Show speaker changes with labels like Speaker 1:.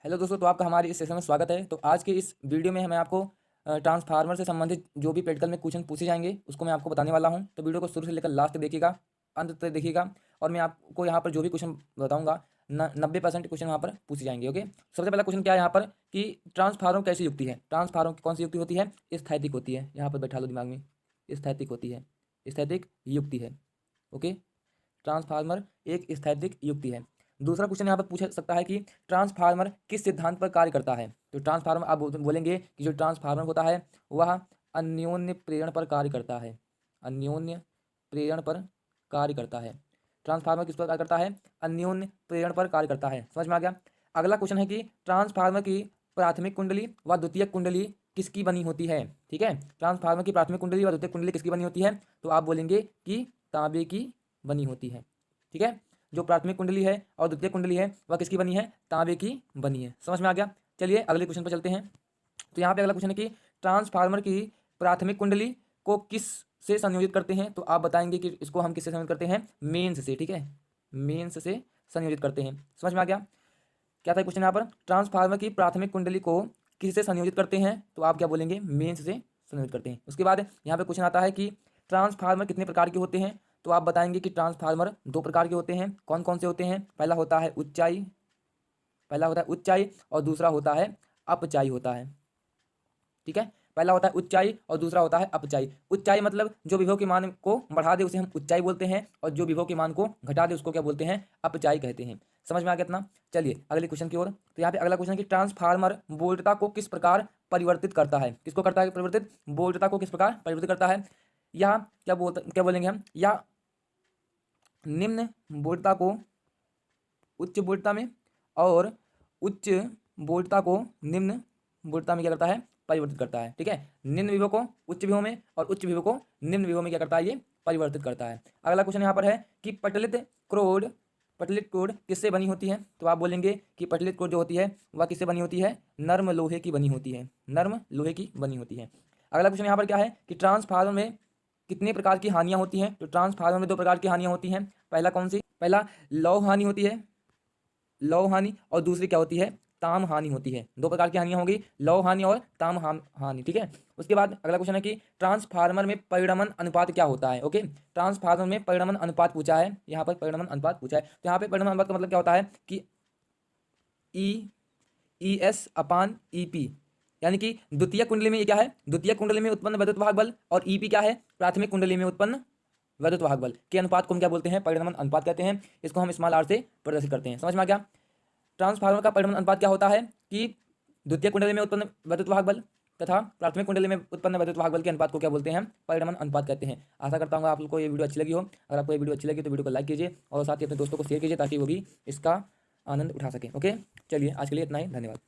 Speaker 1: Hello दोस्तों, तो आपका हमारे इस सेशन में स्वागत है। तो आज के इस वीडियो में मैं आपको ट्रांसफार्मर से संबंधित जो भी प्रैक्टिकल में क्वेश्चन पूछे जाएंगे उसको मैं आपको बताने वाला हूं। तो वीडियो को शुरू से लेकर लास्ट तक देखिएगा, अंत तक देखिएगा। और मैं आपको यहाँ पर जो भी क्वेश्चन बताऊंगा 90% क्वेश्चन वहाँ पर पूछे जाएंगे। ओके, सबसे पहला क्वेश्चन क्या है यहाँ पर कि ट्रांसफार्मर कैसी युक्ति है। ट्रांसफार्मर की कौन सी युक्ति होती है? स्थैतिक होती है। यहाँ पर बैठा लो दिमाग में, स्थैतिक होती है, स्थैतिक युक्ति है। ओके, ट्रांसफार्मर एक स्थैतिक युक्ति है। दूसरा क्वेश्चन यहाँ पर पूछ सकता है कि ट्रांसफार्मर किस सिद्धांत पर कार्य करता है। तो ट्रांसफार्मर आप बोलेंगे कि जो ट्रांसफार्मर होता है वह अन्योन्य प्रेरण पर कार्य करता है। अन्योन्य प्रेरण पर कार्य करता है। ट्रांसफार्मर किस पर कार्य करता है? अन्योन्य प्रेरण पर कार्य करता है। समझ में आ गया। अगला क्वेश्चन है कि ट्रांसफार्मर की प्राथमिक कुंडली व द्वितीयक कुंडली किसकी बनी होती है। ठीक है, ट्रांसफार्मर की प्राथमिक कुंडली व द्वितीयक कुंडली किसकी बनी होती है? तो आप बोलेंगे कि तांबे की बनी होती है। ठीक है, जो प्राथमिक कुंडली है और द्वितीय कुंडली है वह किसकी बनी है? तांबे की बनी है। समझ में आ गया। चलिए अगले क्वेश्चन पर चलते हैं। तो यहाँ पे अगला क्वेश्चन है कि ट्रांसफार्मर की प्राथमिक कुंडली को किस से संयोजित करते हैं। तो आप बताएंगे कि इसको हम किससे संयोजित करते हैं? मेंस से। ठीक है, मेंस से संयोजित करते हैं। समझ में आ गया। क्या था क्वेश्चन यहाँ पर? ट्रांसफार्मर की प्राथमिक कुंडली को किससे संयोजित करते हैं? तो आप क्या बोलेंगे? मेंस से संयोजित करते हैं। उसके बाद यहाँ पे क्वेश्चन आता है कि ट्रांसफार्मर कितने प्रकार के होते हैं। तो आप बताएंगे कि ट्रांसफार्मर दो प्रकार के होते हैं। कौन कौन से होते हैं? पहला होता है ऊंचाई, पहला होता है ऊंचाई और दूसरा होता है अपचाई होता है। ठीक है, पहला होता है ऊंचाई और दूसरा होता है अपचाई। ऊंचाई मतलब जो विभव के मान को बढ़ा दे उसे हम ऊंचाई बोलते हैं, और जो विभव के मान को घटा दे उसको क्या बोलते हैं? अपचाई कहते हैं। समझ में आ गया इतना? चलिए अगले क्वेश्चन की ओर। तो यहाँ पे अगला क्वेश्चन कि ट्रांसफार्मर वोल्टता को किस प्रकार परिवर्तित करता है। किसको करता है परिवर्तित? वोल्टता को किस प्रकार परिवर्तित करता है? या क्या बोलेंगे हम? या निम्न वोल्टता को उच्च वोल्टता में और उच्च वोल्टता को निम्न वोल्टता में क्या करता है? परिवर्तित करता है। ठीक है, निम्न विभव को उच्च विभव में और उच्च विभव को निम्न विभव में क्या करता है? ये परिवर्तित करता है। अगला क्वेश्चन यहाँ पर है कि पटलित क्रोड किससे बनी होती है। तो आप बोलेंगे कि पटलित क्रोड जो होती है वह किससे बनी होती है? नर्म लोहे की बनी होती है। नर्म लोहे की बनी होती है। अगला क्वेश्चन यहाँ पर क्या है कि ट्रांसफार्मर में कितने प्रकार की हानियां होती हैं। तो ट्रांसफार्मर में दो प्रकार की हानियां होती हैं। पहला कौन सी? पहला लौह हानि होती है, लौह हानि, और दूसरी क्या होती है? ताम हानि होती है। दो प्रकार की हानियां होंगी, लौह हानि और ताम हानि। ठीक है, उसके बाद अगला क्वेश्चन है कि ट्रांसफार्मर में परिणमन अनुपात क्या होता है। ओके, ट्रांसफार्मर में परिणमन अनुपात पूछा है। यहाँ पर परिणमन अनुपात पूछा है। तो यहाँ पे परिणमन अनुपात का मतलब क्या होता है कि E/EP, यानी कि द्वितीय कुंडली में ये क्या है? द्वितीय कुंडली में उत्पन्न वैद्युत वाहक बल, और EP क्या है? प्राथमिक कुंडली में उत्पन्न वैद्युत वाहक बल के अनुपात को हम क्या बोलते हैं? परिणमन अनुपात कहते हैं। इसको हम स्मॉल r से प्रदर्शित करते हैं। समझ में आ गया। ट्रांसफार्मर का परिणमन अनुपात क्या होता है कि द्वितीय कुंडली में उत्पन्न वैद्युत वाहक बल तथा प्राथमिक कुंडली में उत्पन्न वैद्युत वाहक बल के अनुपात को क्या बोलते हैं? परिणमन अनुपात कहते हैं। आशा करता हूँ आप लोग को ये वीडियो अच्छी लगी हो। अगर आपको ये वीडियो अच्छी लगी तो वीडियो को लाइक कीजिए और साथ ही अपने दोस्तों को शेयर कीजिए ताकि वो भी इसका आनंद उठा सके। ओके, चलिए आज के लिए इतना ही। धन्यवाद।